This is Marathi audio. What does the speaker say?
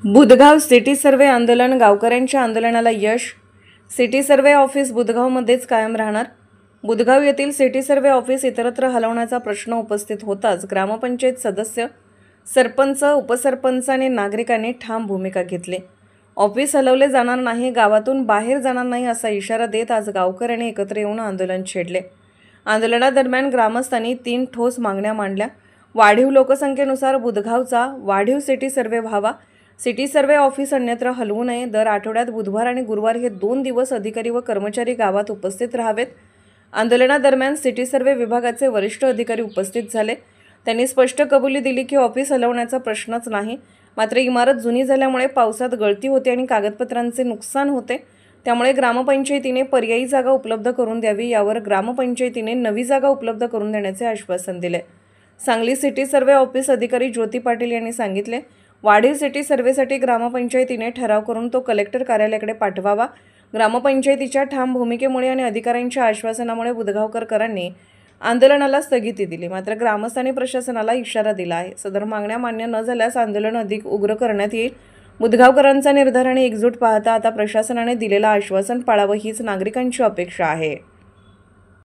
बुधगाव सिटी सर्वे आंदोलन, गावकऱ्यांच्या आंदोलनाला यश. सिटी सर्वे ऑफिस बुधगावमध्येच कायम राहणार. बुधगाव येथील सिटी सर्वे ऑफिस इतरत्र हलवण्याचा प्रश्न उपस्थित होताच ग्रामपंचायत सदस्य, सरपंच, उपसरपंच आणि नागरिकांनी ठाम भूमिका घेतली. ऑफिस हलवले जाणार नाही, गावातून बाहेर जाणार नाही असा इशारा देत आज गावकऱ्यांनी एकत्र येऊन आंदोलन छेडले. आंदोलनादरम्यान ग्रामस्थांनी 3 ठोस मागण्या मांडल्या. वाढीव लोकसंख्येनुसार बुधगावचा वाढीव सिटी सर्वे व्हावा. सिटी सर्वे ऑफिस अन्यत्र हलवू नये. दर आठवड्यात बुधवार आणि गुरुवार हे 2 दिवस अधिकारी व कर्मचारी गावात उपस्थित राहावेत. आंदोलनादरम्यान सिटी सर्वे विभागाचे वरिष्ठ अधिकारी उपस्थित झाले. त्यांनी स्पष्ट कबुली दिली की ऑफिस हलवण्याचा प्रश्नच नाही. मात्र इमारत जुनी झाल्यामुळे पावसात गळती होते आणि कागदपत्रांचे नुकसान होते. त्यामुळे ग्रामपंचायतीने पर्यायी जागा उपलब्ध करून द्यावी. यावर ग्रामपंचायतीने नवी जागा उपलब्ध करून देण्याचे आश्वासन दिले. सांगली सिटी सर्वे ऑफिस अधिकारी ज्योती पाटील यांनी सांगितले, वाढीव सिटी सर्वेसाठी ग्रामपंचायतीने ठराव करून तो कलेक्टर कार्यालयाकडे पाठवावा. ग्रामपंचायतीच्या ठाम भूमिकेमुळे आणि अधिकाऱ्यांच्या आश्वासनामुळे बुधगावकरांनी आंदोलनाला स्थगिती दिली. मात्र ग्रामस्थांनी प्रशासनाला इशारा दिला आहे. सदर मागण्या मान्य न झाल्यास आंदोलन अधिक उग्र करण्यात येईल. बुधगावकरांचा निर्धार आणि एकजूट पाहता आता प्रशासनाने दिलेला आश्वासन पाळावं हीच नागरिकांची अपेक्षा आहे.